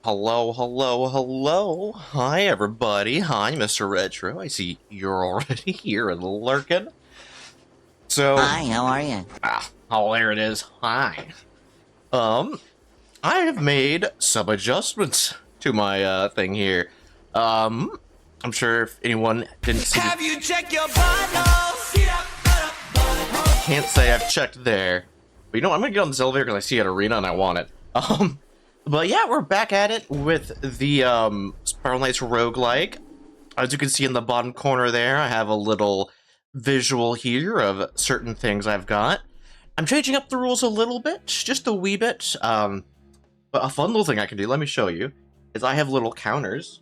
Hello, hello, hello. Hi, everybody. Hi, Mr. Retro. I see you're already here and lurking. So, Hi, how are you? oh, there it is. Hi. Um, I have made some adjustments to my, thing here. I'm sure if anyone didn't see Have you checked your vitals? can't say I've checked there. But you know what? I'm gonna get on this elevator because I see an arena and I want it. But yeah, we're back at it with the, Spiral Knights Roguelike. As you can see in the bottom corner there, I have a little visual here of certain things I've got. I'm changing up the rules a little bit, just a wee bit. But a fun little thing I can do, let me show you, is I have little counters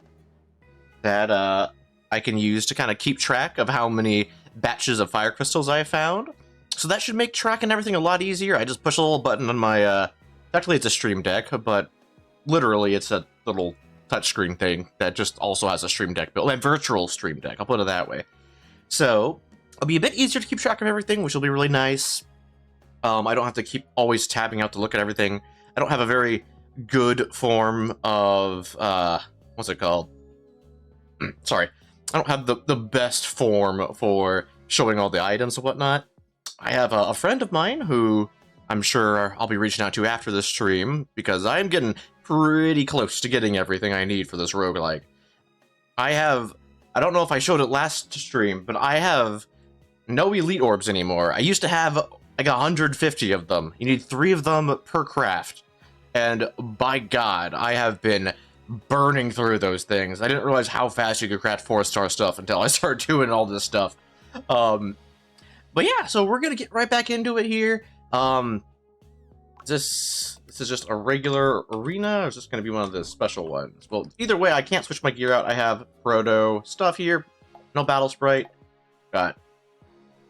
that, I can use to kind of keep track of how many batches of fire crystals I have found. So that should make tracking everything a lot easier. I just push a little button on my, actually it's a stream deck, but literally it's a little touchscreen thing that just also has a stream deck built, a virtual stream deck, I'll put it that way. So it'll be a bit easier to keep track of everything, which will be really nice. I don't have to keep always tabbing out to look at everything. I don't have a very good form of, what's it called? Sorry. I don't have the best form for showing all the items and whatnot. I have a friend of mine who I'm sure I'll be reaching out to after this stream, because I'm getting pretty close to getting everything I need for this roguelike. I don't know if I showed it last stream, but I have no elite orbs anymore. I used to have like 150 of them. You need 3 of them per craft. And by God, I have been burning through those things. I didn't realize how fast you could craft 4-star stuff until I started doing all this stuff. But yeah, so we're gonna get right back into it here. This is just a regular arena, or is this gonna be one of the special ones? Well, either way, I can't switch my gear out. I have proto stuff here. No battle sprite. Got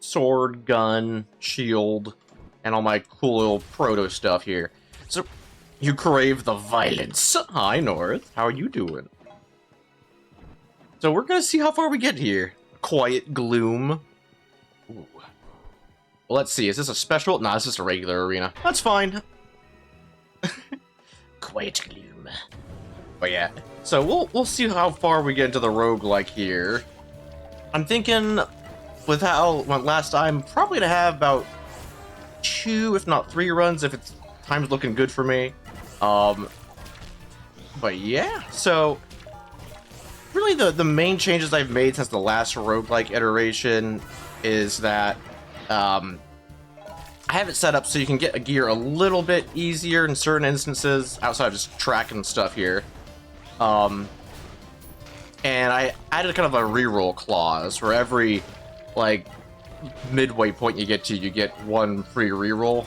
sword, gun, shield, and all my cool little proto stuff here. So, you crave the violence. Hi, North. How are you doing? So we're gonna see how far we get here. Quiet gloom. Ooh. Well, let's see. Is this a special? Nah, this is a regular arena. That's fine. Quiet gloom. But yeah. So we'll see how far we get into the roguelike here. I'm thinking, with how it went last time, probably to have about 2, if not 3 runs, if it's time's looking good for me. But yeah, so really the main changes I've made since the last roguelike iteration is that I have it set up so you can get a gear a little bit easier in certain instances outside of just tracking stuff here. And I added kind of a reroll clause for every like midway point you get, you get 1 free reroll.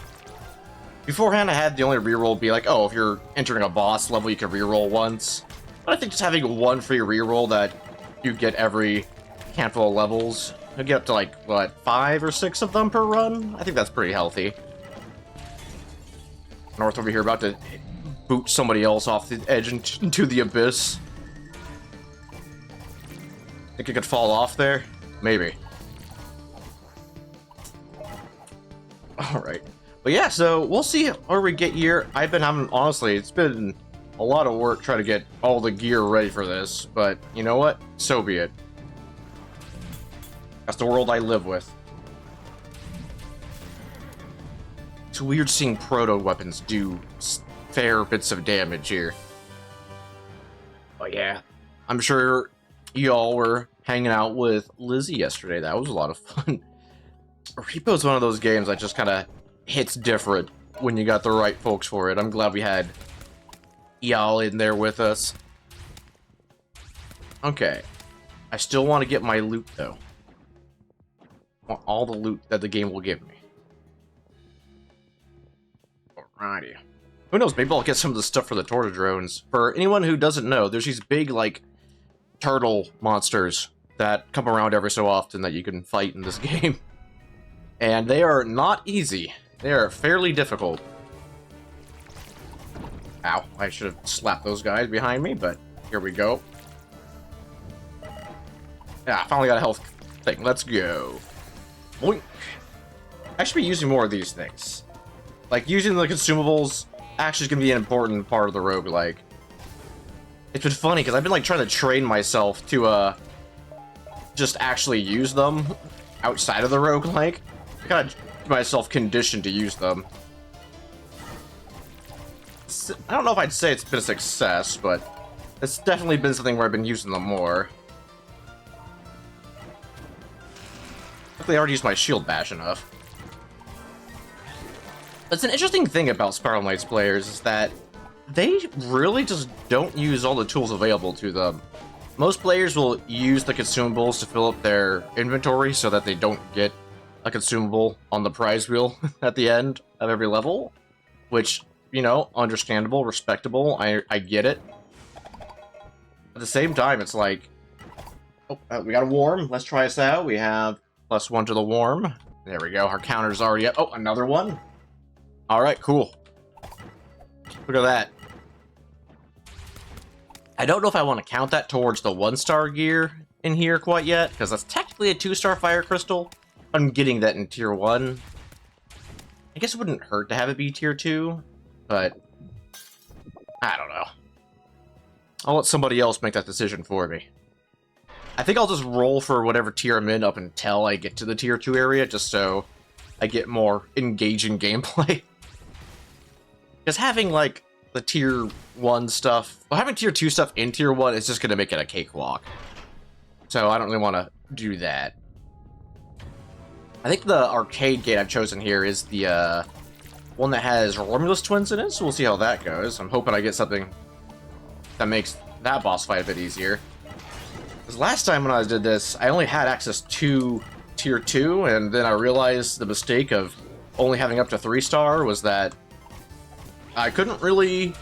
Beforehand, I had the only reroll be like, oh, if you're entering a boss level, you can reroll once. But I think just having 1 free reroll that you get every handful of levels, you get up to like, what, 5 or 6 of them per run? I think that's pretty healthy. North over here about to boot somebody else off the edge into the abyss. Think it could fall off there? Maybe. Alright. But yeah, so we'll see where we get here. I've been having, honestly, it's been a lot of work trying to get all the gear ready for this, but you know what? So be it. That's the world I live with. It's weird seeing proto weapons do fair bits of damage here. But yeah, I'm sure y'all were hanging out with Lizzie yesterday. That was a lot of fun. Repo is one of those games that just kind of hits different when you got the right folks for it. I'm glad we had y'all in there with us. Okay. I still want to get my loot, though. I want all the loot that the game will give me. Alrighty. Who knows, maybe I'll get some of the stuff for the torta drones. For anyone who doesn't know, there's these big, like, turtle monsters that come around every so often that you can fight in this game. And they are not easy. They are fairly difficult. Ow, I should have slapped those guys behind me, but here we go. Yeah, finally got a health thing. Let's go. Boink. I should be using more of these things. Like, using the consumables actually is going to be an important part of the roguelike. It's been funny because I've been like trying to train myself to just actually use them outside of the roguelike. I kind of get myself conditioned to use them. I don't know if I'd say it's been a success, but it's definitely been something where I've been using them more. Luckily, I already used my shield bash enough. That's an interesting thing about Spiral Knights players is that they really just don't use all the tools available to them. Most players will use the consumables to fill up their inventory so that they don't get a consumable on the prize wheel at the end of every level, which, you know, understandable, respectable, I get it. At the same time, it's like, oh, we got a warm, let's try this out. We have +1 to the warm. There we go, our counter's already up. Oh, another one. Alright, cool. Look at that. I don't know if I want to count that towards the 1-star gear in here quite yet, because that's technically a 2-star fire crystal. I'm getting that in tier 1. I guess it wouldn't hurt to have it be tier 2, but I don't know. I'll let somebody else make that decision for me. I think I'll just roll for whatever tier I'm in up until I get to the tier 2 area, just so I get more engaging gameplay. Because having, like, the tier 1 stuff... Well, having tier 2 stuff in tier 1 is just going to make it a cakewalk. So I don't really want to do that. I think the arcade gate I've chosen here is the one that has Romulus twins in it, so we'll see how that goes. I'm hoping I get something that makes that boss fight a bit easier. Because last time when I did this, I only had access to tier 2, and then I realized the mistake of only having up to 3-star was that I couldn't really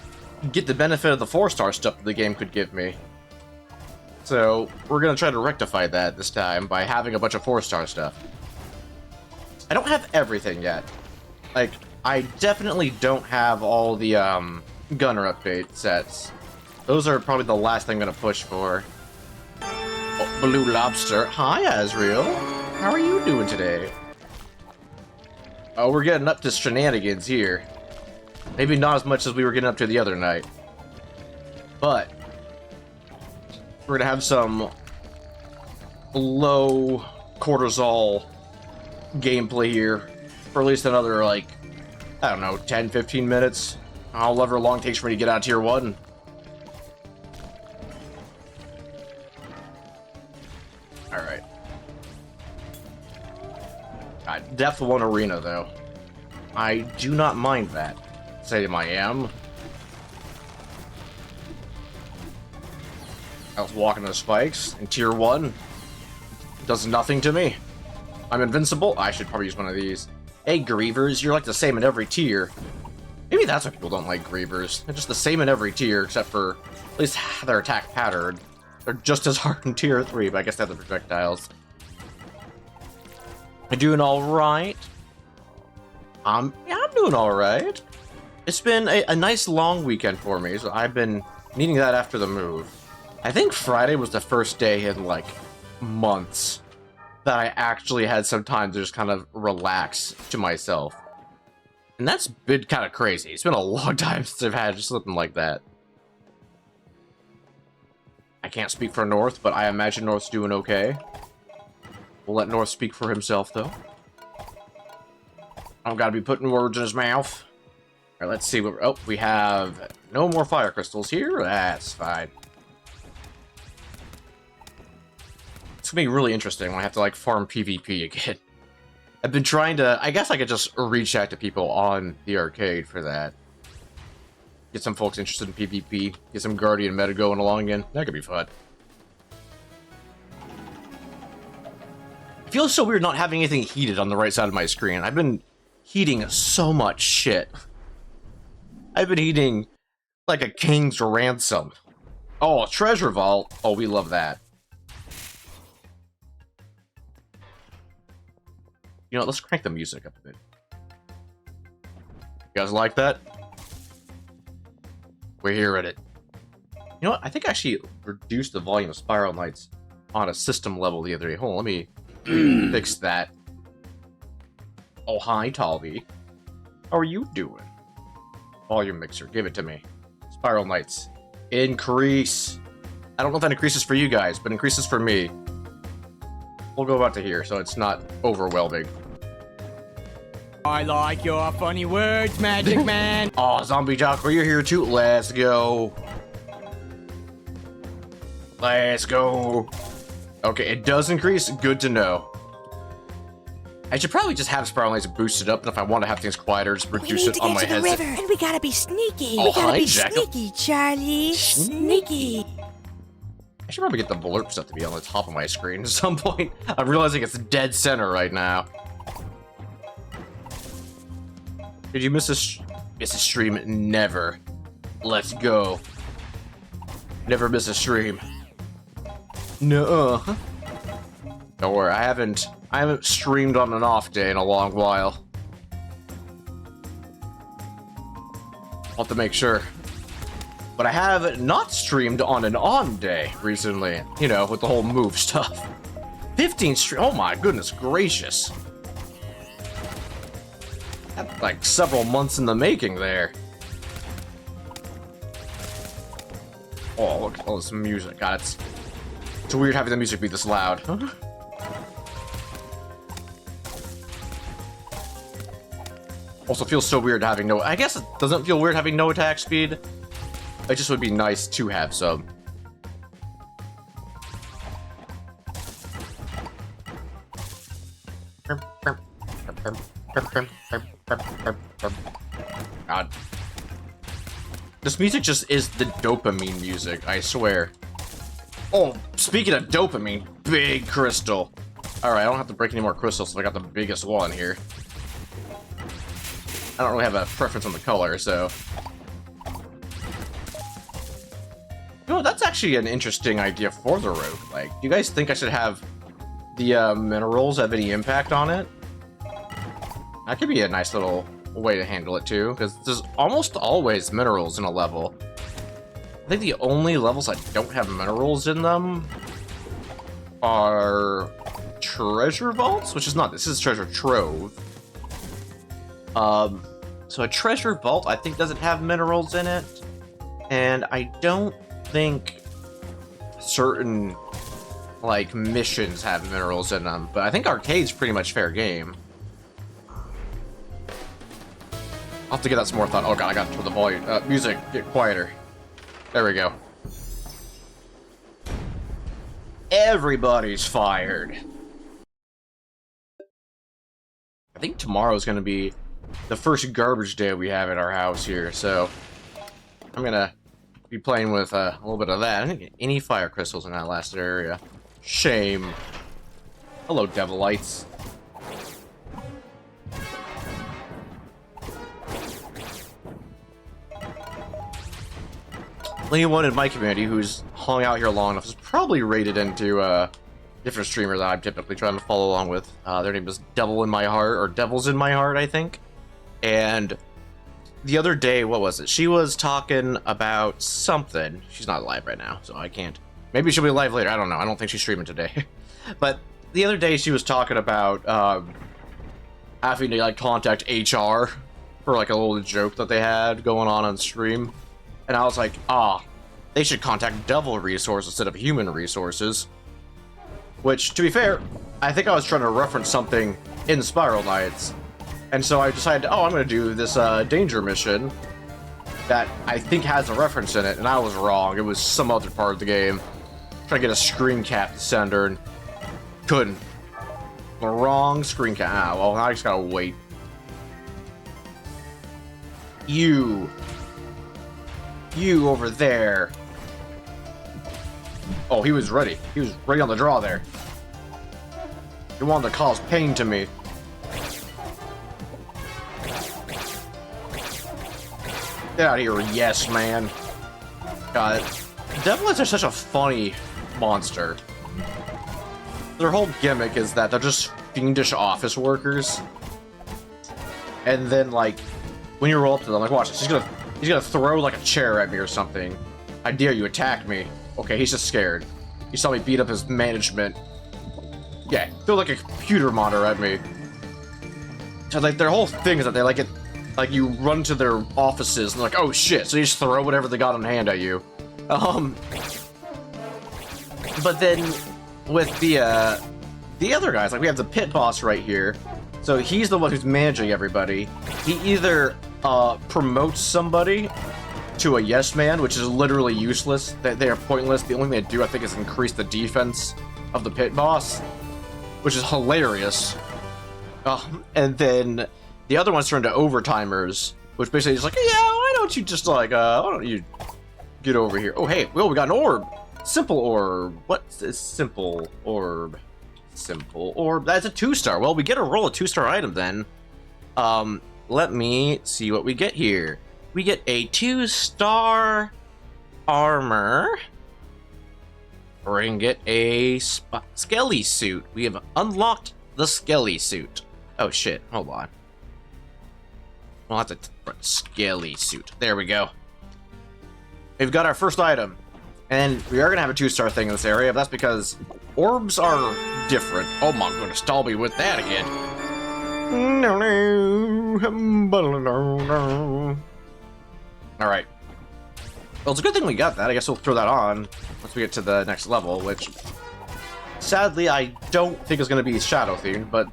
get the benefit of the 4-star stuff that the game could give me. So we're going to try to rectify that this time by having a bunch of 4-star stuff. I don't have everything yet. Like, I definitely don't have all the gunner update sets. Those are probably the last thing I'm going to push for. Oh, Blue Lobster. Hi, Azriel. How are you doing today? Oh, we're getting up to shenanigans here. Maybe not as much as we were getting up to the other night. But we're going to have some low cortisol gameplay here for at least another, like, I don't know, 10, 15 minutes. However long it takes for me to get out of tier 1. Alright. Depth 1 arena, though. I do not mind that. Say I am. I was walking the spikes in tier 1. Does nothing to me. I'm invincible. I should probably use one of these. Hey, Grievers, you're like the same in every tier. Maybe that's why people don't like Grievers. They're just the same in every tier, except for at least their attack pattern. They're just as hard in tier 3, but I guess they have the projectiles. I'm doing alright. Yeah, I'm doing alright. It's been a nice long weekend for me, so I've been needing that after the move. I think Friday was the first day in, like, months that I actually had some time to just kind of relax to myself. And that's been kind of crazy. It's been a long time since I've had something like that. I can't speak for North, but I imagine North's doing okay. We'll let North speak for himself, though. I don't gotta be putting words in his mouth. Alright, let's see what... Oh, we have no more fire crystals here. That's fine. It's gonna be really interesting when I have to, like, farm PvP again. I've been trying to... I guess I could just reach out to people on the arcade for that. Get some folks interested in PvP. Get some Guardian meta going along again. That could be fun. It feels so weird not having anything heated on the right side of my screen. I've been heating so much shit. I've been heating like a king's ransom. Oh, a treasure vault. Oh, we love that. You know, let's crank the music up a bit. You guys like that? We're hearing it. You know what? I think I actually reduced the volume of Spiral Knights on a system level the other day. Hold on, let me fix that. Oh, hi, Talvi. How are you doing? Volume mixer, give it to me. Spiral Knights. Increase. I don't know if that increases for you guys, but increases for me. We'll go about to here, so it's not overwhelming. I like your funny words, Magic Man. Oh, Zombie Jocker, you're here too. Let's go. Let's go. Okay, it does increase. Good to know. I should probably just have Spiral Knights boosted up, and if I want to have things quieter, just reduce it on my head. We need to get to the river, and we gotta be sneaky. Oh, We gotta hi, be Jacob. sneaky, Charlie. Sneaky. I should probably get the blurb stuff to be on the top of my screen at some point. I'm realizing it's dead center right now. Did you miss a stream? Never. Let's go. Never miss a stream. No. Don't worry, I haven't streamed on an off day in a long while. I'll have to make sure. But I have not streamed on an on day recently, you know, with the whole move stuff. 15 stream. Oh my goodness gracious. That's like several months in the making there. Oh, look at all this music. God, it's weird having the music be this loud. Huh? Also feels so weird having no... I guess it doesn't feel weird having no attack speed. It just would be nice to have some. God. This music just is the dopamine music, I swear. Oh, speaking of dopamine, big crystal. Alright, I don't have to break any more crystals, so I got the biggest one here. I don't really have a preference on the color, so... You know, that's actually an interesting idea for the roguelike. Do you guys think I should have the minerals have any impact on it? That could be a nice little way to handle it too, because there's almost always minerals in a level. I think the only levels that don't have minerals in them are treasure vaults, which is not. This is treasure trove. So a treasure vault I think doesn't have minerals in it, and I don't think certain like missions have minerals in them, but I think arcade's pretty much fair game. I'll have to give that some more thought. Oh god, I got to turn the volume. Music, get quieter. There we go. Everybody's fired. I think tomorrow's gonna be the first garbage day we have at our house here, so I'm gonna be playing with a little bit of that. I didn't get any fire crystals in that last area. Shame. Hello, Devilites. Anyone in my community who's hung out here long enough is probably rated into a different streamer that I'm typically trying to follow along with. Their name is Devil in My Heart, or Devils in My Heart, I think. And the other day, what was it? She was talking about something. She's not live right now, so I can't. Maybe she'll be live later. I don't know. I don't think she's streaming today. But the other day, she was talking about having to like contact HR for like a little joke that they had going on stream. And I was like, they should contact devil resources instead of human resources. Which, to be fair, I think I was trying to reference something in Spiral Knights. And so I decided, I'm going to do this danger mission that I think has a reference in it, and I was wrong. It was some other part of the game. Trying to get a screen cap to send her, and couldn't. The wrong screen cap. Well, now I just gotta wait. You over there. Oh, he was ready. He was ready on the draw there. He wanted to cause pain to me. Get out of here, yes, man. God, Devilites are such a funny monster. Their whole gimmick is that they're just fiendish office workers. And then, like, when you roll up to them, like, watch this. He's gonna throw, like, a chair at me or something. I dare you, attack me. Okay, he's just scared. He saw me beat up his management. Yeah, throw, like, a computer monitor at me. So, like, their whole thing is that they like it. Like, you run to their offices and like, oh shit, so you just throw whatever they got on hand at you. But then with the other guys, like we have the pit boss right here. So he's the one who's managing everybody. He either promotes somebody to a yes man, which is literally useless. They are pointless. The only thing they do, I think, is increase the defense of the pit boss, which is hilarious. And then the other ones turn to overtimers, which basically is like, yeah, why don't you just like, why don't you get over here? Oh, hey, well, we got an orb. Simple orb. What is simple orb? Simple orb. That's a 2-star. Well, we get a roll a 2-star item then. Let me see what we get here. We get a 2-star armor. We're gonna get a skelly suit. We have unlocked the skelly suit. Oh shit, hold on. We'll have to skelly suit. There we go. We've got our first item. And we are gonna have a 2-star thing in this area, but that's because orbs are different. Oh my goodness, stall me with that again. Alright. Well, it's a good thing we got that. I guess we'll throw that on once we get to the next level, which sadly I don't think is going to be shadow themed, but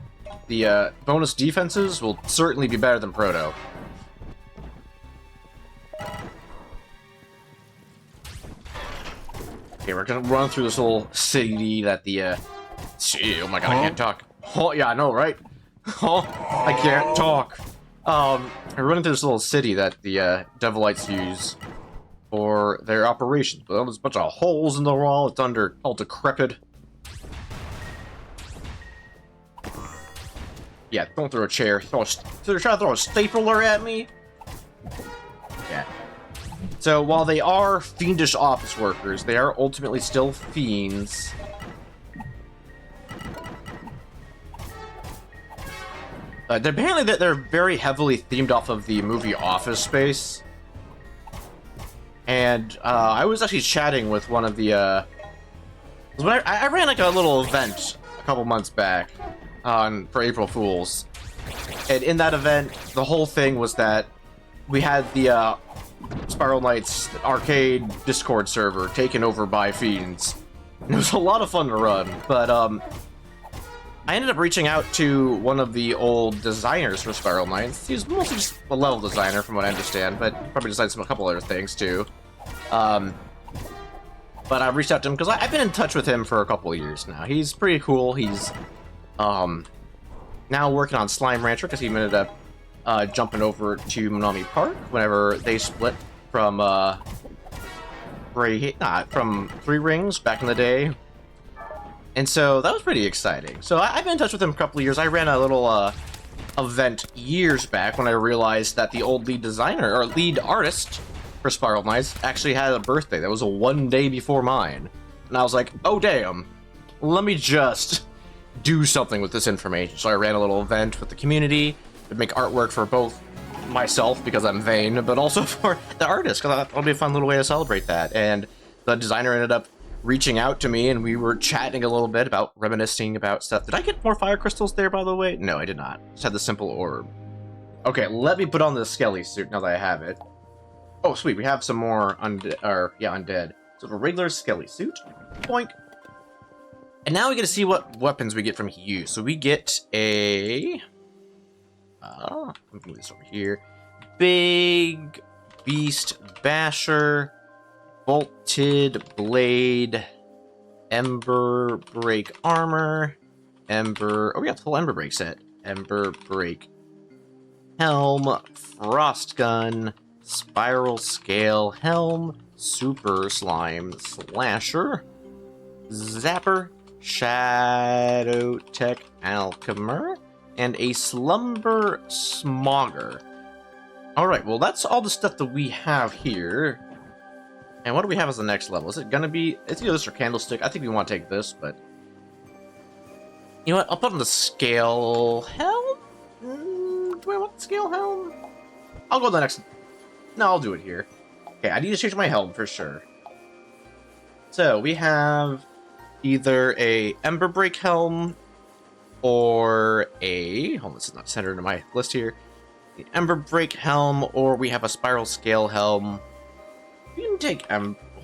the bonus defenses will certainly be better than Proto. Okay, we're gonna run through this little city that the oh my god, I can't talk. Oh yeah, I know, right? Oh, I can't talk. I run into this little city that the Devilites use for their operations, but there's a bunch of holes in the wall. It's all decrepit. Yeah, don't throw a chair. They're trying to throw a stapler at me. Yeah. So while they are fiendish office workers, they are ultimately still fiends. Apparently they're very heavily themed off of the movie Office Space. And I was actually chatting with one of the I ran like a little event a couple months back for April Fools. And in that event, the whole thing was that we had the Spiral Knights arcade Discord server taken over by fiends. And it was a lot of fun to run, but I ended up reaching out to one of the old designers for Spiral Knights. He was mostly just a level designer, from what I understand, but probably designed a couple other things too. But I reached out to him because I've been in touch with him for a couple of years now. He's pretty cool. He's now working on Slime Rancher because he ended up jumping over to Monami Park whenever they split from from Three Rings back in the day. And so that was pretty exciting. So I've been in touch with him a couple of years. I ran a little event years back when I realized that the old lead designer, or lead artist for Spiral Knights, actually had a birthday that was a 1 day before mine. And I was like, oh damn, let me just do something with this information. So I ran a little event with the community to make artwork for both myself, because I'm vain, but also for the artist, because I thought it'll be a fun little way to celebrate that. And the designer ended up reaching out to me, and we were chatting a little bit about reminiscing about stuff. Did I get more fire crystals there, by the way? No, I did not. Just had the simple orb. Okay, let me put on the skelly suit now that I have it. Oh, sweet, we have some more undead. So a regular skelly suit. Boink. And now we get to see what weapons we get from you. So we get a let me move this over here. Big Beast Basher, Bolted Blade, Ember Break Armor, oh, we got the full Ember Break set. Ember Break Helm, Frost Gun, Spiral Scale Helm, Super Slime Slasher, Zapper, Shadow Tech Alchemer, and a Slumber Smogger. Alright, well that's all the stuff that we have here. And what do we have as the next level? Is it gonna be... It's either this or Candlestick. I think we want to take this, but... You know what? I'll put on the Scale Helm? Do I want the Scale Helm? I'll go to the next... No, I'll do it here. Okay, I need to change my helm for sure. So, we have either a Ember Break Helm, or a... Hold on, this is not centered in my list here. The Ember Break Helm, or we have a Spiral Scale Helm. We can take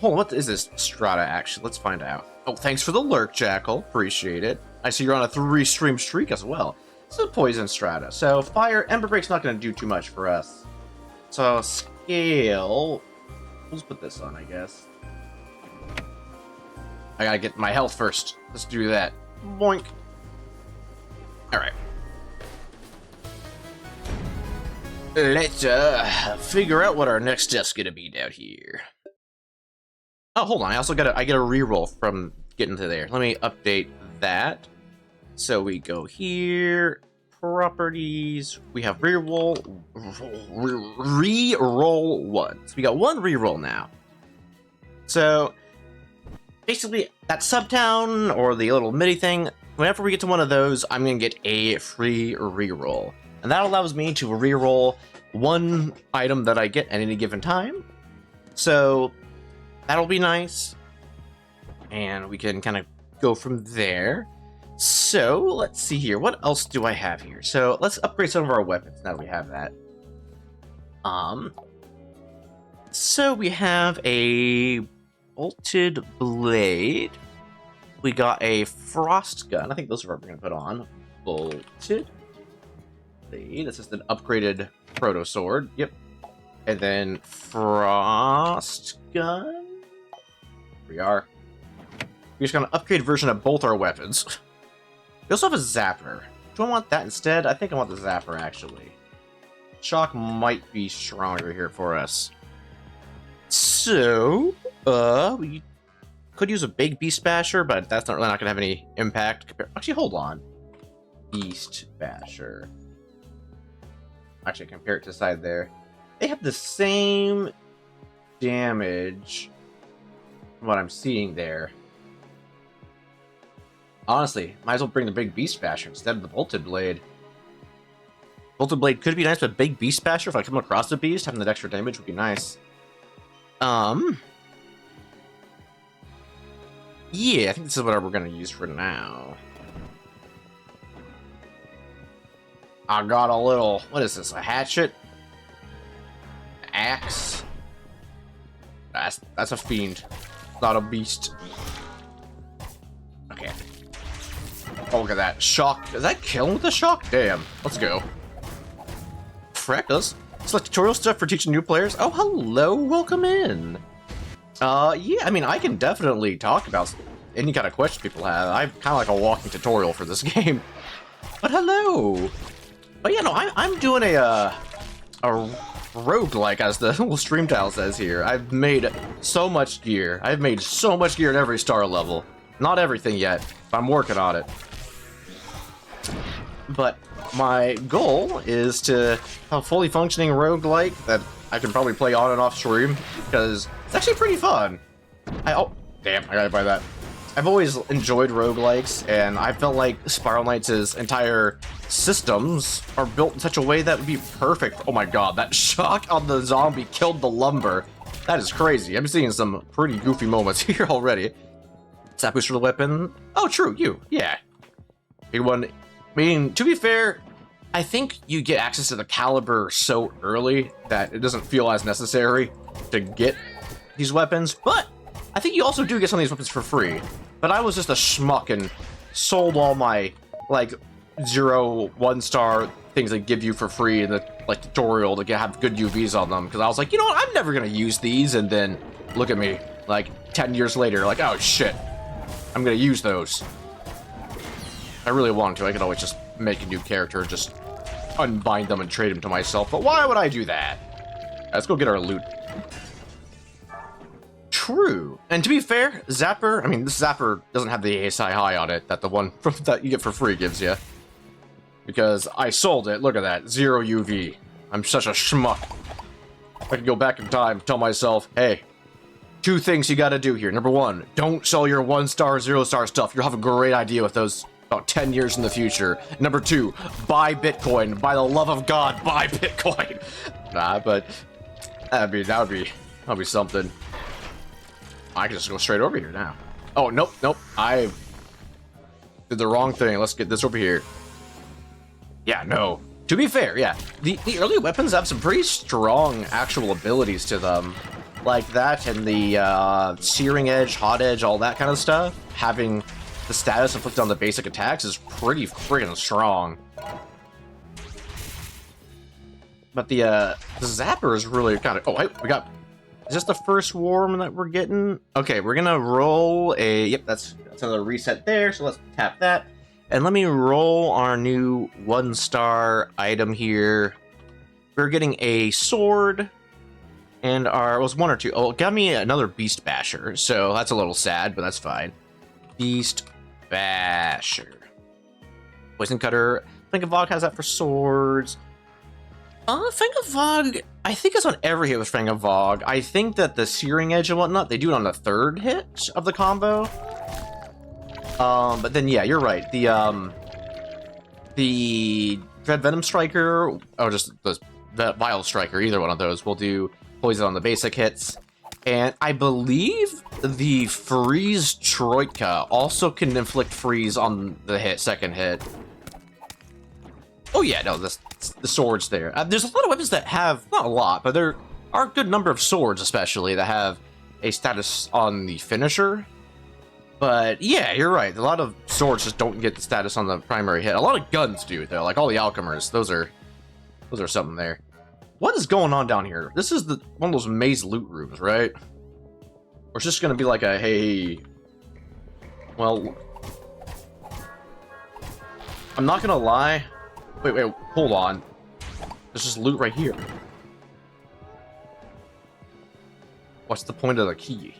hold on, what is this strata actually? Let's find out. Oh, thanks for the lurk, Jackal. Appreciate it. I see you're on a 3-stream streak as well. It's a poison strata. So fire, Ember Break's not going to do too much for us. So scale, let's put this on, I guess. I gotta get my health first. Let's do that. Boink. Alright. Let's figure out what our next step's gonna be down here. Oh, hold on. I also get a reroll from getting to there. Let me update that. So we go here, properties. We have reroll 1. So we got 1 reroll now. So basically, that subtown or the little midi thing. Whenever we get to one of those, I'm gonna get a free reroll. And that allows me to reroll 1 item that I get at any given time. So that'll be nice. And we can kind of go from there. So let's see here. What else do I have here? So let's upgrade some of our weapons now that we have that. So we have a bolted blade. We got a frost gun. I think those are what we're gonna put on. Bolted. This is an upgraded proto sword. Yep. And then frost gun. Here we are. We just got an upgraded version of both our weapons. We also have a zapper. Do I want that instead? I think I want the zapper actually. Shock might be stronger here for us. So, we could use a big beast basher, but that's not really not gonna have any impact. Actually, hold on. Beast basher. Actually, compare it to the side there. They have the same damage from what I'm seeing there. Honestly, might as well bring the big beast basher instead of the bolted blade. Bolted blade could be nice, but big beast basher, if I come across the beast, having that extra damage would be nice. Yeah, I think this is what we're gonna use for now. I got a little, what is this, a hatchet? Axe? That's a fiend, not a beast. Okay. Oh, look at that. Shock. Is that kill him with the shock? Damn. Let's go. Freckles. Select tutorial stuff for teaching new players. Oh, hello. Welcome in. Yeah, I mean, I can definitely talk about any kind of question people have. I'm kind of like a walking tutorial for this game. But hello. But yeah, no, I'm doing a roguelike, as the little stream tile says here. I've made so much gear. I've made so much gear at every star level. Not everything yet, but I'm working on it. But my goal is to have a fully functioning roguelike that I can probably play on and off stream, because it's actually pretty fun. Oh, damn, I gotta buy that. I've always enjoyed roguelikes, and I felt like Spiral Knights' entire systems are built in such a way that would be perfect. Oh my god, that shock on the zombie killed the lumber. That is crazy. I'm seeing some pretty goofy moments here already. Stat boost for the weapon. Oh, true, you. Yeah. Big one. I mean, to be fair, I think you get access to the caliber so early that it doesn't feel as necessary to get these weapons, but I think you also do get some of these weapons for free. But I was just a schmuck and sold all my, like, 0, 1-star things they give you for free in the, like, tutorial to have good UVs on them, because I was like, you know what, I'm never gonna use these, and then look at me, like, 10 years later, like, oh shit, I'm gonna use those. If I really wanted to, I could always just make a new character, just unbind them and trade them to myself, but why would I do that? Let's go get our loot. True. And to be fair, Zapper, I mean, this Zapper doesn't have the ASI high on it that the one that you get for free gives you. Because I sold it, look at that, 0 UV. I'm such a schmuck. I could go back in time and tell myself, hey, 2 things you gotta do here. Number 1, don't sell your 1-star, 0-star stuff. You'll have a great idea with those about 10 years in the future. Number 2, buy Bitcoin. By the love of God, buy Bitcoin. Nah, but that'd be something. I can just go straight over here now. Oh, nope, nope. I did the wrong thing. Let's get this over here. Yeah, no. To be fair, yeah. The early weapons have some pretty strong actual abilities to them. like that and the Searing Edge, Hot Edge, all that kind of stuff, having the status inflicted on the basic attacks is pretty friggin' strong. But the Zapper is really kind of... Oh, hey, we got... Is this the first worm that we're getting? Okay, we're gonna roll a... Yep, that's another reset there, so let's tap that. And let me roll our new 1-star item here. We're getting a sword, and our... It was 1 or 2. Oh, it got me another Beast Basher, so that's a little sad, but that's fine. Beast Basher. Poison Cutter. Fangavog has that for swords. Fangavog, I think it's on every hit with Fangavog. I think that the Searing Edge and whatnot, they do it on the 3rd hit of the combo. But then, yeah, you're right. The Dread Venom Striker, or just the Vile Striker, either one of those, will do poison on the basic hits. And I believe the Freeze Troika also can inflict freeze on the 2nd hit. Oh yeah, no, the swords there. There's a lot of weapons that have, not a lot, but there are a good number of swords especially that have a status on the finisher. But yeah, you're right, a lot of swords just don't get the status on the primary hit. A lot of guns do though, like all the Alchemers, those are something there. What is going on down here? This is one of those maze loot rooms, right? Or it's just gonna be like a, hey... Well... I'm not gonna lie. Wait, hold on. There's just loot right here. What's the point of the key?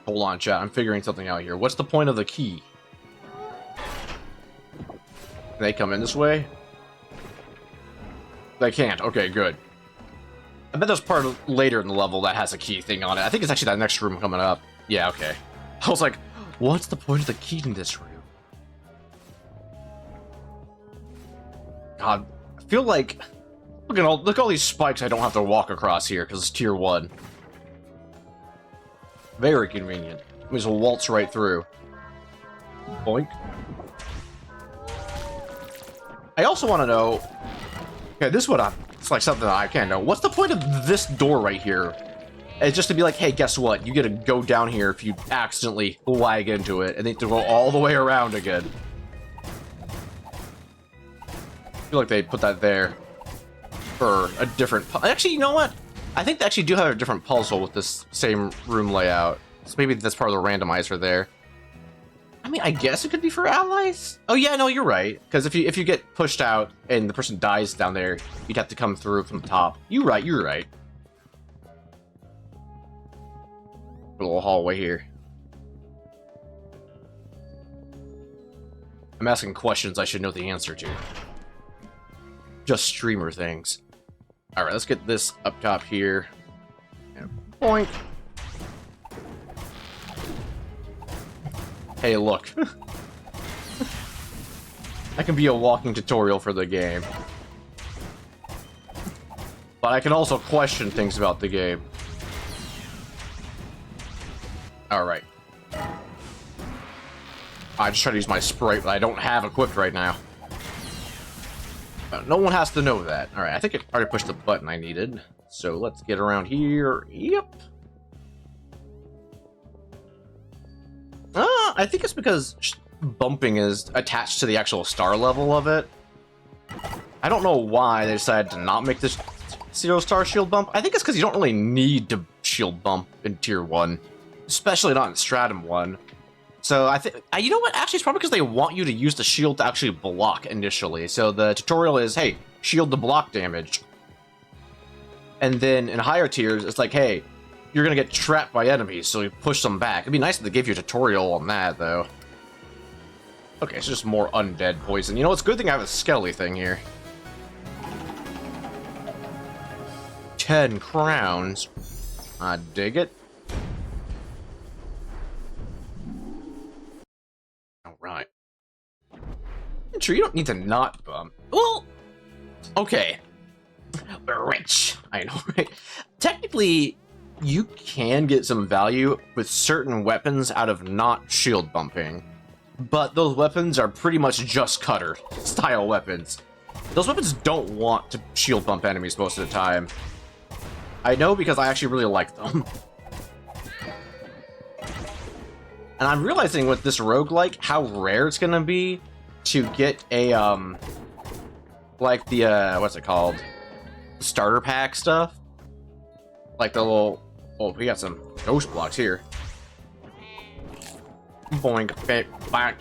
Hold on, chat. I'm figuring something out here. What's the point of the key? They come in this way? They can't. Okay, good. I bet there's part of later in the level that has a key thing on it. I think it's actually that next room coming up. Yeah, okay. I was like, what's the point of the key in this room? God, I feel like... Look at all these spikes I don't have to walk across here, because it's tier 1. Very convenient. We just waltz right through. Boink. I also want to know... Okay, this one, it's like something that I can't know. What's the point of this door right here? It's just to be like, hey, guess what? You get to go down here if you accidentally lag into it, and then you have to go all the way around again. I feel like they put that there for a different... Actually, you know what? I think they actually do have a different puzzle with this same room layout. So maybe that's part of the randomizer there. I mean, I guess it could be for allies? Oh yeah, no, you're right. Because if you get pushed out and the person dies down there, you'd have to come through from the top. You're right. A little hallway here. I'm asking questions I should know the answer to. Just streamer things. Alright, let's get this up top here. And boink. Hey, look. I can be a walking tutorial for the game. But I can also question things about the game. Alright. I just try to use my sprite that I don't have equipped right now. No one has to know that. Alright, I think I already pushed the button I needed. So let's get around here. Yep. I think it's because bumping is attached to the actual star level of it. I don't know why they decided to not make this 0-star shield bump. I think it's because you don't really need to shield bump in tier 1. Especially not in Stratum 1. So I think, you know what, actually it's probably because they want you to use the shield to actually block initially. So the tutorial is, hey, shield to block damage. And then in higher tiers, it's like, hey, you're gonna get trapped by enemies, so you push them back. It'd be nice if they gave you a tutorial on that, though. Okay, it's just more undead poison. You know, it's a good thing I have a skelly thing here. 10 crowns. I dig it. Alright. Sure, you don't need to not bump. Well, okay. We're rich. I know, right? Technically, you can get some value with certain weapons out of not shield bumping. But those weapons are pretty much just cutter style weapons. Those weapons don't want to shield bump enemies most of the time. I know because I actually really like them. And I'm realizing with this roguelike how rare it's gonna be to get a, like the, what's it called? Starter pack stuff. Like the little, oh, we got some ghost blocks here. Boink, back.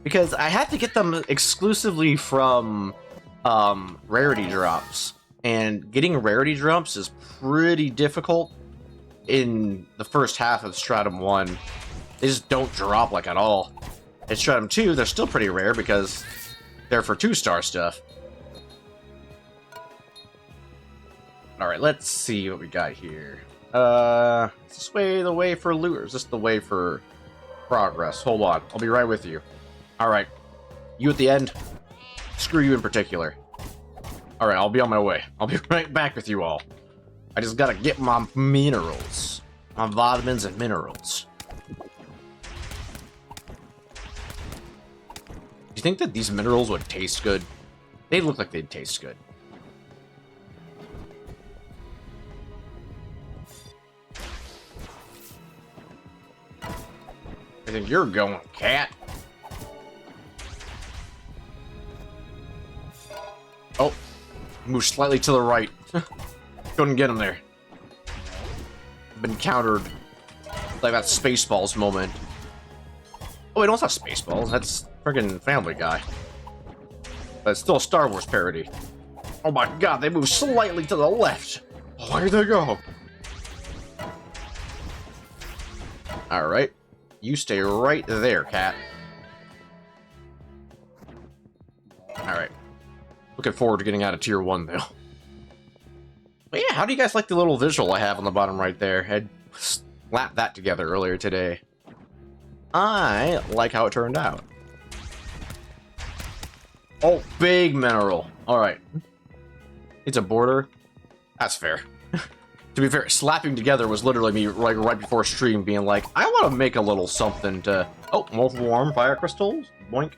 Because I had to get them exclusively from, rarity drops. And getting rarity drops is pretty difficult in the first half of Stratum 1. They just don't drop like at all. In Stratum 2, they're still pretty rare because they're for 2-star stuff. Alright, let's see what we got here. Is this the way for loot, or is this the way for progress? Hold on, I'll be right with you. Alright, you at the end? Screw you in particular. Alright, I'll be on my way. I'll be right back with you all. I just gotta get my minerals. My vitamins and minerals. Do you think that these minerals would taste good? They look like they'd taste good. I think you're going, cat. Oh, move slightly to the right. Couldn't get him there. Been countered. Like that Spaceballs moment. Oh wait, no, it's not Spaceballs. That's friggin' Family Guy. But it's still a Star Wars parody. Oh my god, they move slightly to the left. Where'd they go? Alright. You stay right there, cat. Alright. Looking forward to getting out of Tier 1, though. But yeah, how do you guys like the little visual I have on the bottom right there? I slapped that together earlier today. I like how it turned out. Oh, big mineral. Alright. It's a border. That's fair. To be fair, slapping together was literally me like right before stream being like, I want to make a little something to... Oh, more warm fire crystals? Boink.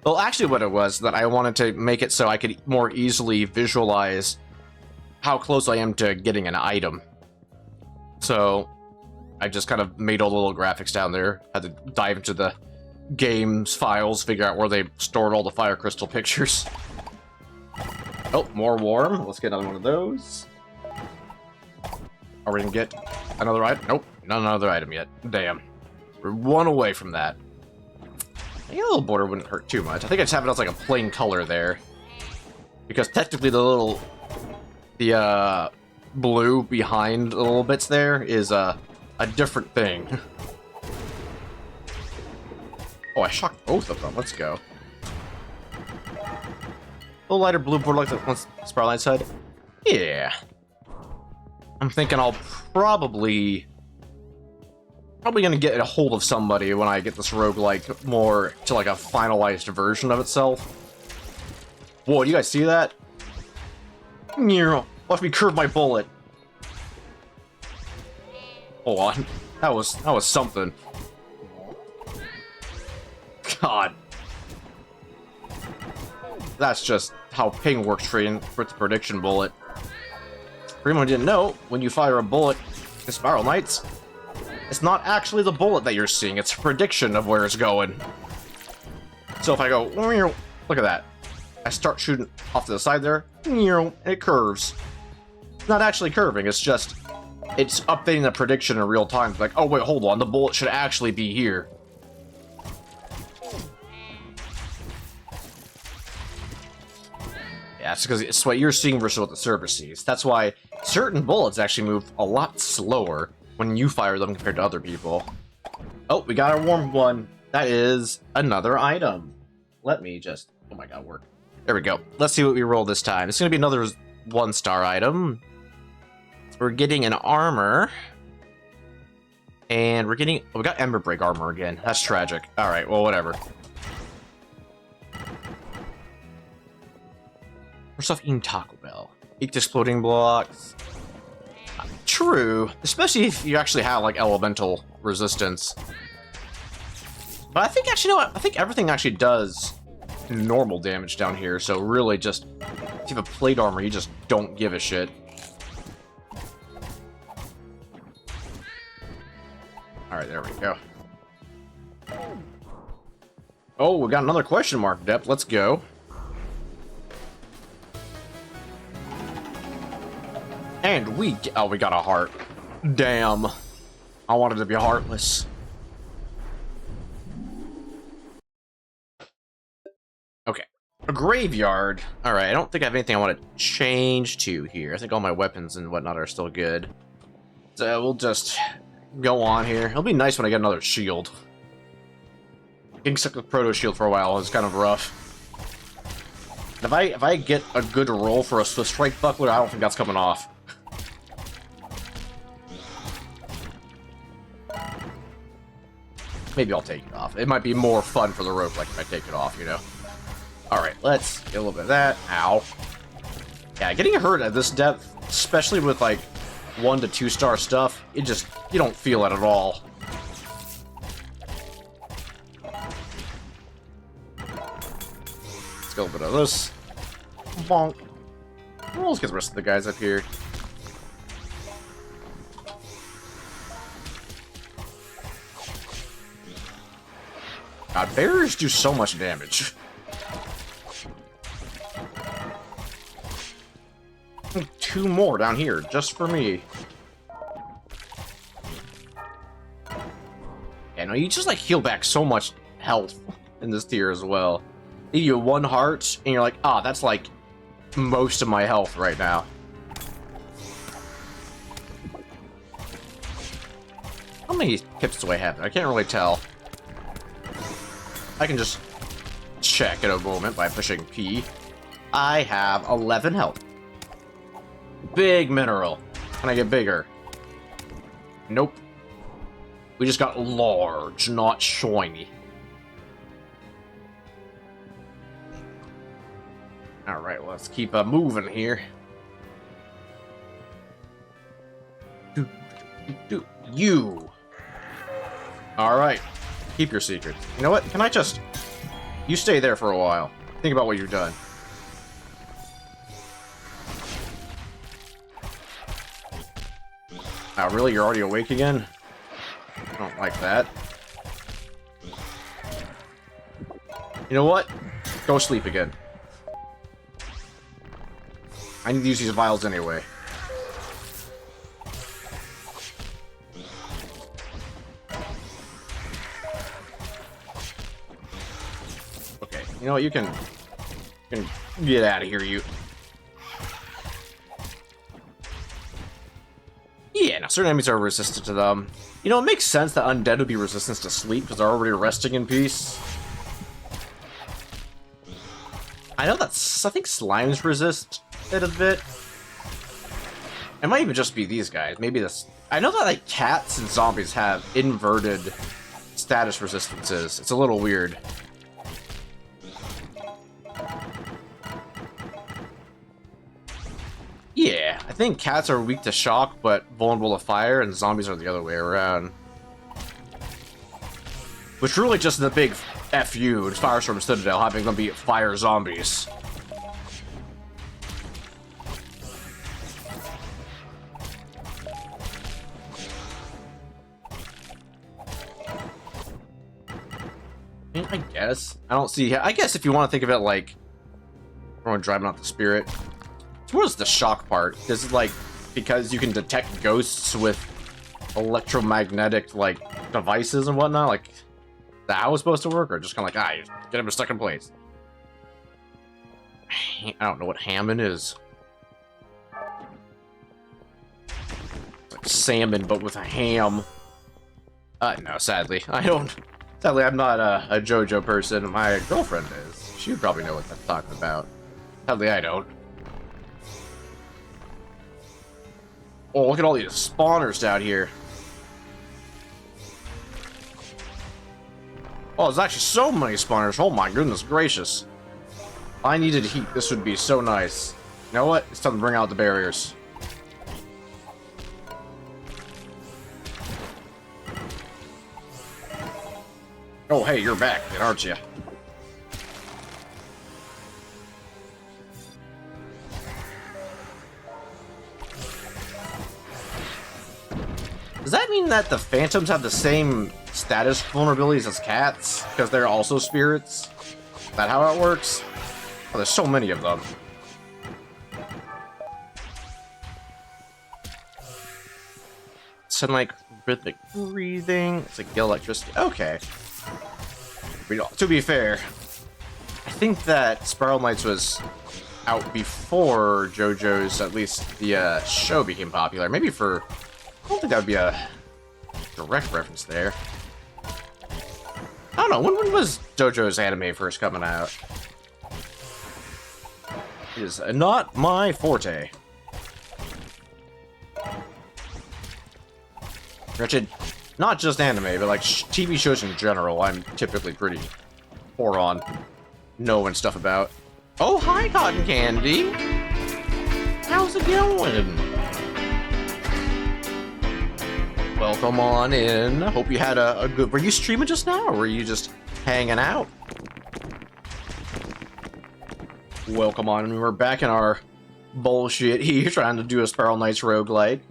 Well, actually what it was, that I wanted to make it so I could more easily visualize how close I am to getting an item. So, I just kind of made all the little graphics down there. Had to dive into the game's files, figure out where they stored all the fire crystal pictures. Oh, more warm. Let's get another one of those. Are we gonna get another item? Nope, not another item yet. Damn. We're one away from that. I think a little border wouldn't hurt too much. I think I just have it as like a plain color there. Because technically the blue behind the little bits there is a different thing. Oh, I shocked both of them. Let's go. A little lighter blue border like the one Sparline said. Yeah. I'm thinking I'll probably gonna get a hold of somebody when I get this roguelike more to like a finalized version of itself. Whoa, do you guys see that? Watch me curve my bullet. Hold on. That was something. God. That's just how ping works for the prediction bullet. For anyone who didn't know, when you fire a bullet in Spiral Knights, it's not actually the bullet that you're seeing, it's a prediction of where it's going. So if I go, look at that. I start shooting off to the side there, it curves. It's not actually curving, it's just, it's updating the prediction in real time. It's like, oh wait, hold on, the bullet should actually be here. Yeah, it's because it's what you're seeing versus what the server sees. That's why certain bullets actually move a lot slower when you fire them compared to other people. Oh, we got our warm one. That is another item. Let me just... Oh my god, work. There we go. Let's see what we roll this time. It's going to be another 1-star item. We're getting an armor. And we're getting... Oh, we got Ember Break armor again. That's tragic. Alright, well, whatever. First off, eating Taco Bell. Eat exploding blocks. True. Especially if you actually have, like, elemental resistance. But I think, actually, you know what? I think everything actually does normal damage down here, so really just, if you have a plate armor, you just don't give a shit. Alright, there we go. Oh, we got another question mark depth. Let's go. And we got a heart. Damn. I wanted to be heartless. Okay. A graveyard. Alright, I don't think I have anything I want to change to here. I think all my weapons and whatnot are still good. So we'll just go on here. It'll be nice when I get another shield. Getting stuck with Proto Shield for a while is kind of rough. If I get a good roll for a Swift Strike Buckler, I don't think that's coming off. Maybe I'll take it off. It might be more fun for the rope, like if I take it off, you know? Alright, let's get a little bit of that. Ow. Yeah, getting hurt at this depth, especially with like 1 to 2 star stuff, you don't feel it at all. Let's get a little bit of this. Bonk. Well, let's get the rest of the guys up here. God, barriers do so much damage. Two more down here, just for me. Yeah, no, you just like heal back so much health in this tier as well. You get 1 heart, and you're like, ah, that's like most of my health right now. How many pips do I have? I can't really tell. I can just check in a moment by pushing P. I have 11 health. Big mineral. Can I get bigger? Nope. We just got large, not shiny. Alright, let's keep moving here. You! Alright. Keep your secret. You know what? Can I just... You stay there for a while. Think about what you've done. Oh, really? You're already awake again? I don't like that. You know what? Go sleep again. I need to use these vials anyway. Okay, you know what? You can get out of here, you. Yeah, now certain enemies are resistant to them. You know, it makes sense that undead would be resistant to sleep because they're already resting in peace. I know that's... I think slimes resist it a bit. It might even just be these guys. Maybe this... I know that, like, cats and zombies have inverted status resistances. It's a little weird. Yeah, I think cats are weak to shock, but vulnerable to fire, and zombies are the other way around. Which really just the big F you to Firestorm Citadel, having them be fire zombies. I guess. I don't see... I guess if you want to think of it like... Everyone driving out the spirit. Towards the shock part, this is like because you can detect ghosts with electromagnetic like devices and whatnot. Like, is that how it's supposed to work, or just kind of like, you get them stuck in place? I don't know what Hammond is. It's like salmon, but with a ham. No, sadly, I don't. Sadly, I'm not a JoJo person. My girlfriend is. She would probably know what I'm talking about. Sadly, I don't. Oh, look at all these spawners down here. Oh, there's actually so many spawners. Oh my goodness gracious. If I needed heat, this would be so nice. You know what? It's time to bring out the barriers. Oh, hey, you're back, aren't you? Does that mean that the phantoms have the same status vulnerabilities as cats? Because they're also spirits? Is that how it works? Oh, there's so many of them. Some like rhythmic breathing. It's like electricity. Okay. To be fair, I think that Spiral Knights was out before JoJo's, at least the show became popular. Maybe for... I don't think that would be a direct reference there. I don't know. When was JoJo's anime first coming out? It is not my forte. Granted, not just anime, but like TV shows in general, I'm typically pretty poor on knowing stuff about. Oh, hi, Cotton Candy! How's it going? Welcome on in. Hope you had a good... Were you streaming just now, or were you just hanging out? Welcome on in. We're back in our bullshit here, trying to do a Spiral Knights roguelike.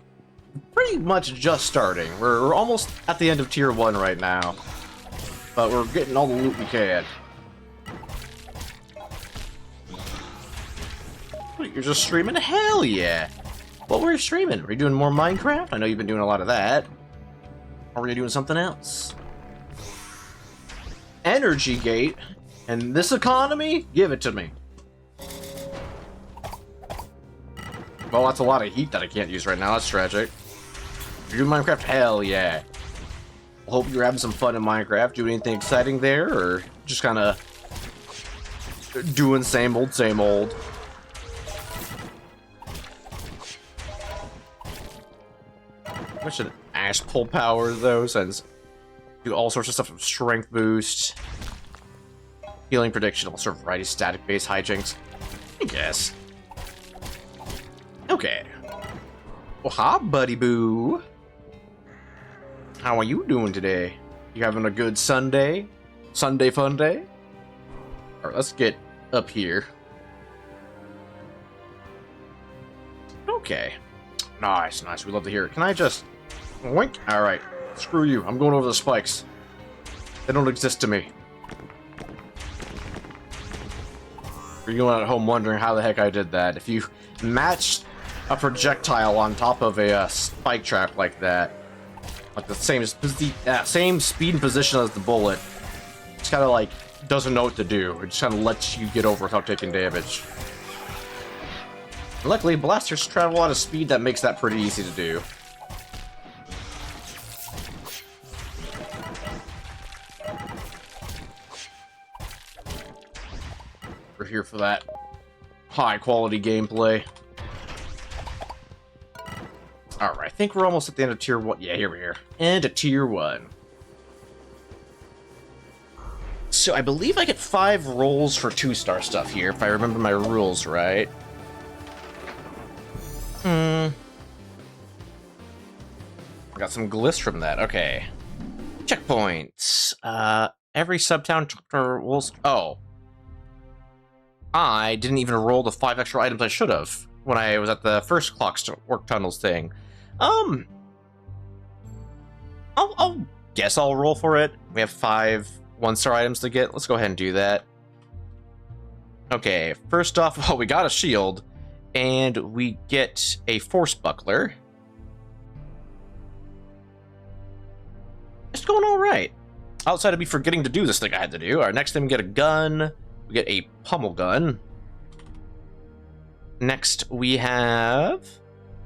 Pretty much just starting. We're almost at the end of Tier 1 right now. But we're getting all the loot we can. You're just streaming? Hell yeah! What were you streaming? Were you doing more Minecraft? I know you've been doing a lot of that. Or were you doing something else? Energy Gate? And this economy? Give it to me. Well, that's a lot of heat that I can't use right now. That's tragic. You're doing Minecraft? Hell yeah. I hope you're having some fun in Minecraft. Doing anything exciting there? Or just kind of doing same old, same old? I should Ash pull power though, since do all sorts of stuff from strength boost, healing prediction, all sort of variety, static based hijinks. I guess. Okay. Well, hi, buddy boo. How are you doing today? You having a good Sunday? Sunday fun day? Alright, let's get up here. Okay. Nice, nice. We love to hear it. Can I just... Wink? Alright. Screw you. I'm going over the spikes. They don't exist to me. Are you going at home wondering how the heck I did that? If you matched a projectile on top of a spike trap like that, like the same speed and position as the bullet, it's kind of like doesn't know what to do. It just kind of lets you get over without taking damage. Luckily, blasters travel at a speed that makes that pretty easy to do. We're here for that high-quality gameplay. Alright, I think we're almost at the end of Tier 1. Yeah, here we are. End of Tier 1. So I believe I get 5 rolls for 2-star stuff here, if I remember my rules right. I got some glyphs from that. Okay. Checkpoints. Every subtown will... Oh. I didn't even roll the 5 extra items I should have when I was at the first Clockwork Tunnels thing. I'll guess I'll roll for it. We have 5 1-star items to get. Let's go ahead and do that. Okay, first off, we got a shield, and we get a force buckler. It's going all right. Outside of me forgetting to do this thing I had to do. All right, next thing we get a gun. We get a pummel gun. Next we have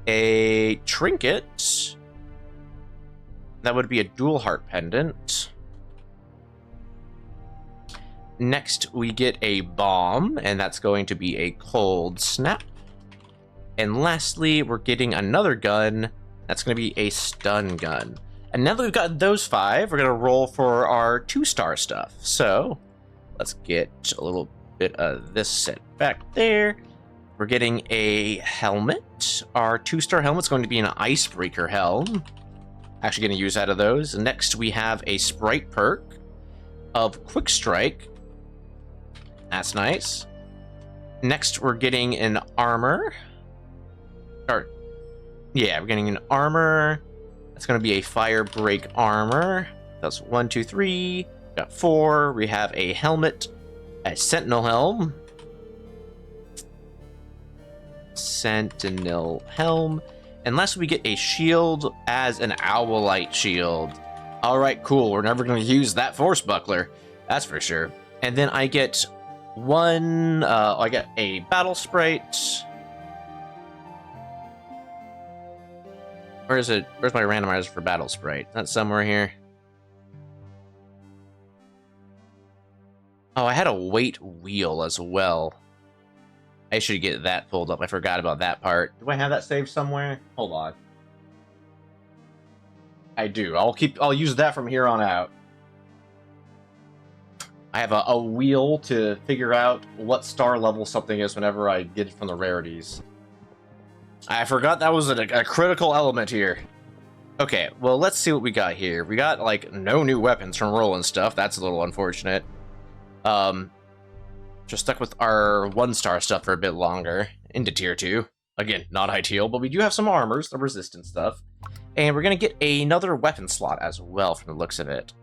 a trinket. That would be a dual heart pendant. Next we get a bomb, and that's going to be a cold snap. And lastly, we're getting another gun. That's going to be a stun gun. And now that we've got those 5, we're going to roll for our 2-star stuff. So let's get a little bit of this set back there. We're getting a helmet. Our 2-star helmet's going to be an icebreaker helm. Actually going to use that of those. Next, we have a sprite perk of quick strike. That's nice. Next, we're getting an armor. Or, yeah, we're getting an armor. That's going to be a fire break armor. That's 1, 2, 3. Got 4. We have a helmet, a sentinel helm. Sentinel helm. Unless we get a shield as an owlite shield. Alright, cool. We're never going to use that force buckler. That's for sure. And then I get I get a battle sprite. Where is it? Where's my randomizer for battle sprite? That's somewhere here. Oh, I had a weight wheel as well. I should get that pulled up. I forgot about that part. Do I have that saved somewhere? Hold on. I do. I'll use that from here on out. I have a wheel to figure out what star level something is whenever I get it from the rarities. I forgot that was a critical element here. Okay, well, let's see what we got here. We got, like, no new weapons from rolling stuff. That's a little unfortunate. Just stuck with our 1-star stuff for a bit longer. Into tier 2. Again, not ideal, but we do have some armors, the resistance stuff. And we're going to get another weapon slot as well from the looks of it.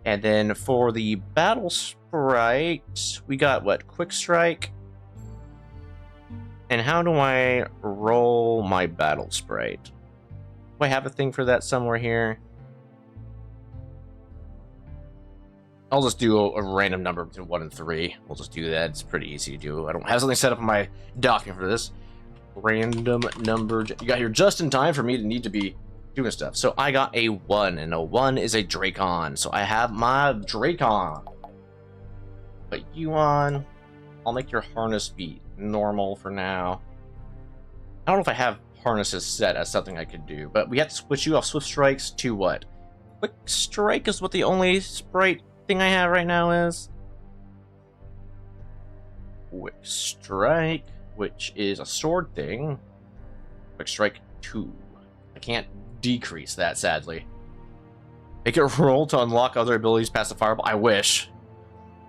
And then for the battle sprite, we got, what, quick strike? And how do I roll my battle sprite? Do I have a thing for that somewhere here? I'll just do a random number between 1 and 3. We'll just do that. It's pretty easy to do. I don't have something set up on my document for this. Random number. You got here just in time for me to need to be doing stuff. So I got a 1, and a 1 is a Dracon. So I have my Dracon. Put you on. I'll make your harness be normal for now. I don't know if I have harnesses set as something I could do, but we have to switch you off Swift Strikes to what? Quick Strike is what the only sprite thing I have right now is. Quick Strike, which is a sword thing. Quick Strike 2. I can't decrease that, sadly. Make it roll to unlock other abilities past the fireball. I wish.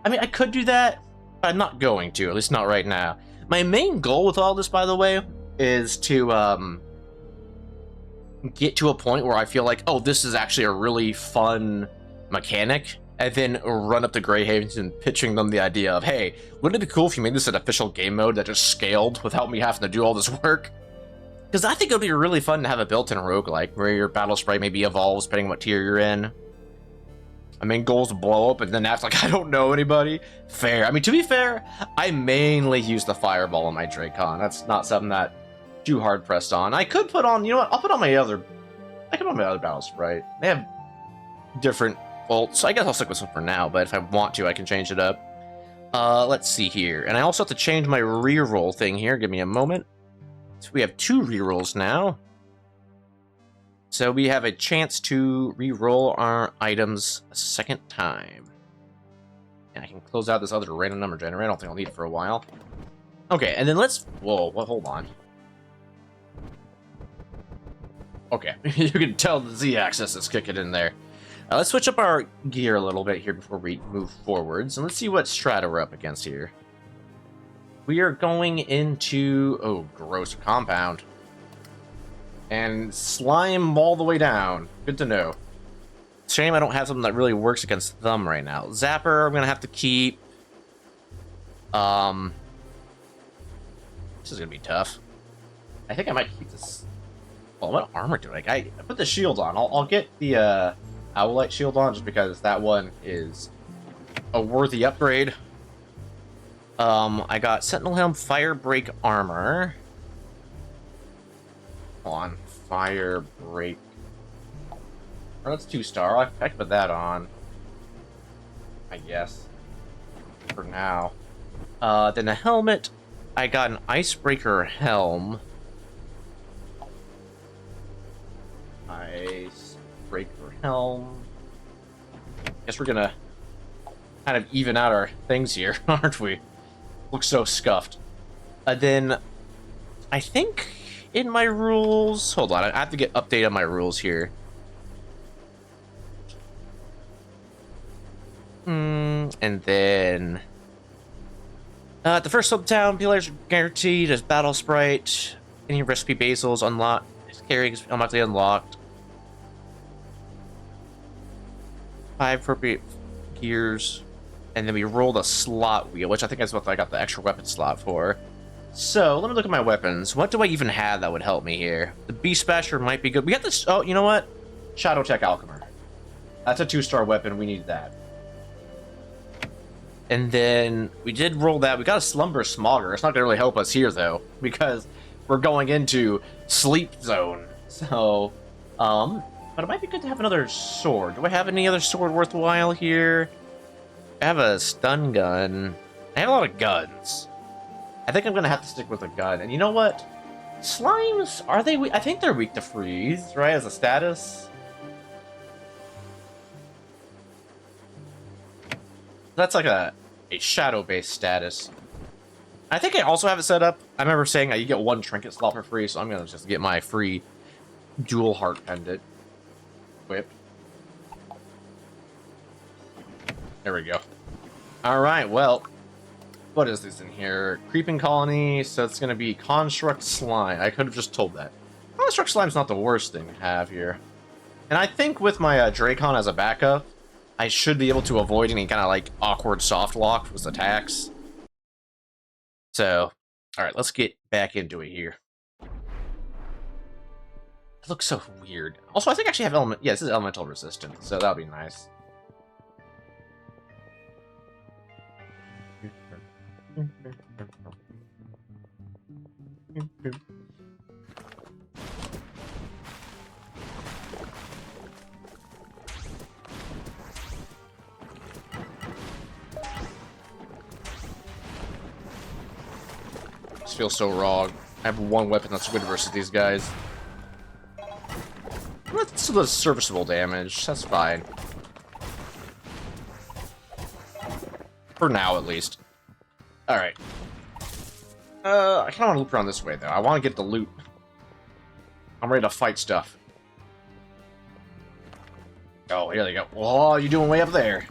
I mean, I could do that, but I'm not going to, at least not right now. My main goal with all this, by the way, is to get to a point where I feel like, oh, this is actually a really fun mechanic, and then run up to Grey Havens and pitching them the idea of, hey, wouldn't it be cool if you made this an official game mode that just scaled without me having to do all this work? Because I think it would be really fun to have a built-in roguelike where your battle sprite maybe evolves depending on what tier you're in. I mean, goals to blow up and then act like I don't know anybody. Fair. I mean, to be fair, I mainly use the fireball on my Dracon. That's not something that too hard pressed on. I could put on, you know what? I'll put on my other. I can put on my other battle sprite. They have different bolts, so I guess I'll stick with some for now. But if I want to, I can change it up. Let's see here, and I also have to change my reroll thing here. Give me a moment. So we have 2 rerolls now. So we have a chance to re-roll our items a second time. And I can close out this other random number generator. I don't think I'll need it for a while. Okay, and then let's... Whoa, well, hold on. Okay, you can tell the Z-axis is kicking in there. Let's switch up our gear a little bit here before we move forwards. And let's see what strata we're up against here. We are going into... Oh, gross compound. And slime all the way down. Good to know. Shame I don't have something that really works against them right now. Zapper, I'm gonna have to keep. This is gonna be tough. I think I might keep this. Well, what armor do I put the shield on. I'll get the Owlite shield on just because that one is a worthy upgrade. I got Sentinel Helm, Fire Break Armor. On Fire Break. Oh, that's 2-star. I can put that on, I guess, for now. Then a helmet. I got an Icebreaker helm. Icebreaker helm. Guess we're gonna kind of even out our things here, aren't we? Looks so scuffed. Then I think in my rules, hold on, I have to get update on my rules here. And then at the first subtown, players are guaranteed as battle sprite. Any recipe basils unlocked. Carry is automatically unlocked. 5 appropriate gears, and then we rolled a slot wheel, which I think is what I got the extra weapon slot for. So, let me look at my weapons. What do I even have that would help me here? The Beast Basher might be good. We got this... Oh, you know what? Shadow Tech Alchemer. That's a 2-star weapon. We need that. And then we did roll that. We got a Slumber Smogger. It's not going to really help us here, though, because we're going into Sleep Zone. So, but it might be good to have another sword. Do I have any other sword worthwhile here? I have a stun gun. I have a lot of guns. I think I'm going to have to stick with a gun. And you know what? Slimes, are they weak? I think they're weak to freeze, right, as a status? That's like a shadow-based status. I think I also have it set up. I remember saying that you get 1 trinket slot for free, so I'm going to just get my free dual heart pendant equipped. There we go. Alright, well... What is this in here? Creeping Colony, so it's going to be Construct Slime. I could have just told that. Construct Slime's not the worst thing to have here. And I think with my Dracon as a backup, I should be able to avoid any kind of, like, awkward soft lock with attacks. So, alright, let's get back into it here. It looks so weird. Also, I think I actually have element... Yeah, this is elemental resistant, so that'll be nice. This feels so wrong. I have 1 weapon that's good versus these guys. That's the serviceable damage. That's fine. For now, at least. Alright. I kind of want to loop around this way, though. I want to get the loot. I'm ready to fight stuff. Oh, here they go. Oh, you're doing way up there.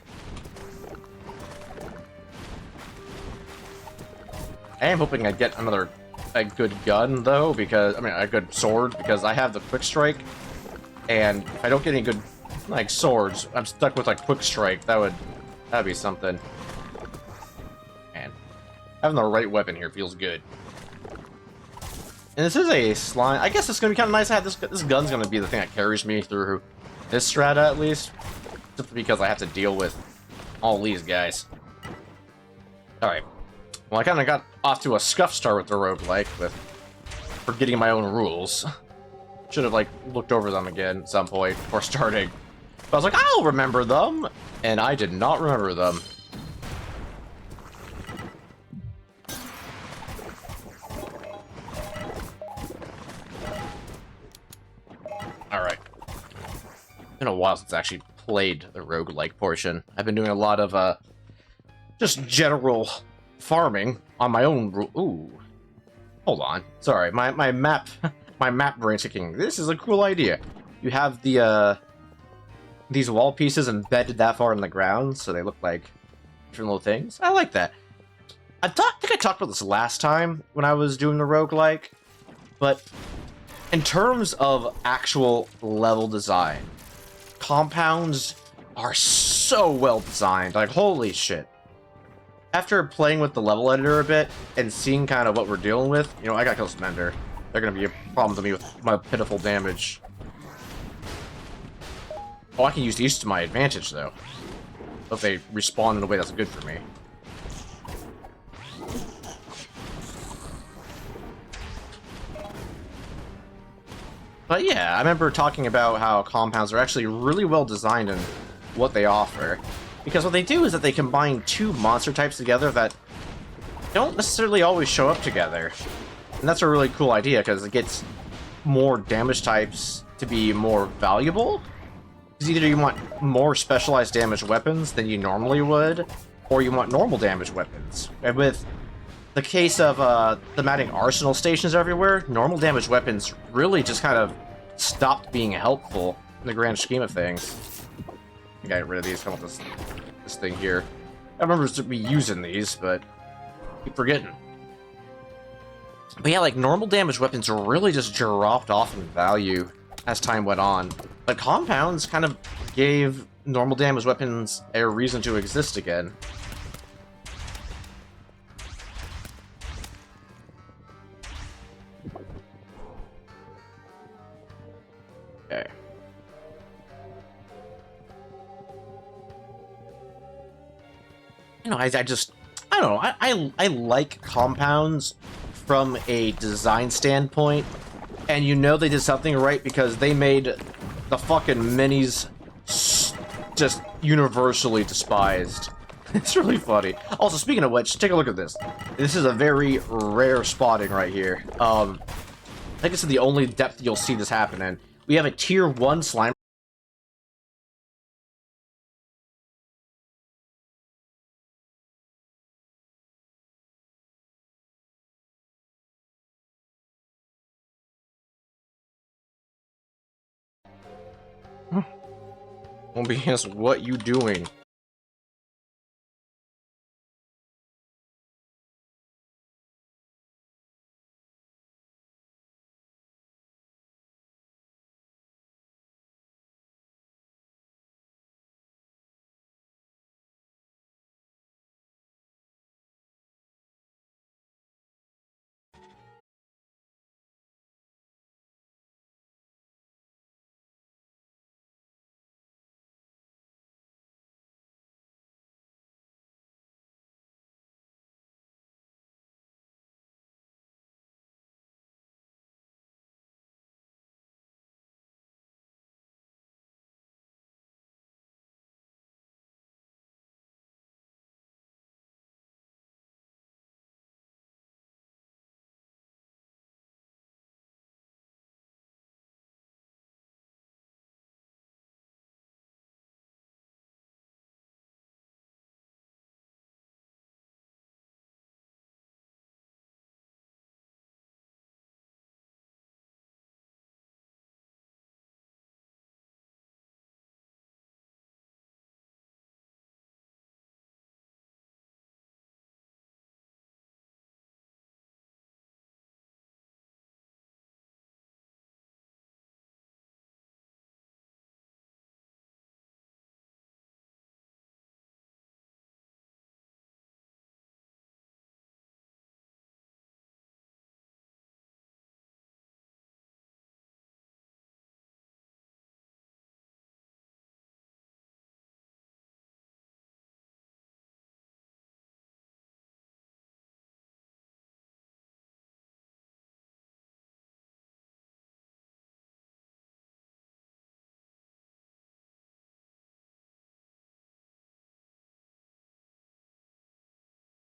I am hoping I get a good gun, though, because... I mean, a good sword, because I have the Quick Strike. And if I don't get any good, like, swords, I'm stuck with, like, Quick Strike. That'd be something. Man. Having the right weapon here feels good. And this is a slime. I guess it's going to be kind of nice to have this. This gun's going to be the thing that carries me through this strata, at least. Just because I have to deal with all these guys. Alright. Well, I kind of got off to a scuff start with the roguelike, with forgetting my own rules. Should have, like, looked over them again at some point before starting. But I was like, I'll remember them! And I did not remember them. Alright. Been a while since I actually played the roguelike portion. I've been doing a lot of, just general farming on my own Ooh. Hold on. Sorry, my map... My map brain's kicking. This is a cool idea. You have the, these wall pieces embedded that far in the ground, so they look like different little things. I like that. I think I talked about this last time when I was doing the roguelike, but in terms of actual level design, compounds are so well designed. Like, holy shit. After playing with the level editor a bit and seeing kind of what we're dealing with, you know, I got kills from Ender. They're gonna be a problem to me with my pitiful damage. Oh, I can use these to my advantage, though. If they respawn in a way that's good for me. But yeah, I remember talking about how compounds are actually really well designed in what they offer. Because what they do is that they combine 2 monster types together that don't necessarily always show up together. And that's a really cool idea, because it gets more damage types to be more valuable. Because either you want more specialized damage weapons than you normally would, or you want normal damage weapons. And with the case of thematic arsenal stations everywhere, normal damage weapons really just kind of stopped being helpful in the grand scheme of things. I got rid of these, come up with this thing here. I remember to be using these, but I keep forgetting. But yeah, like, normal damage weapons really just dropped off in value as time went on. But compounds kind of gave normal damage weapons a reason to exist again. Okay. You know, I don't know. I like compounds from a design standpoint, and you know they did something right because they made the fucking minis just universally despised. It's really funny. Also, speaking of which, take a look at this. This is a very rare spotting right here. I think this is the only depth you'll see this happen in. We have a tier 1 slime. Won't be asked, what you doing?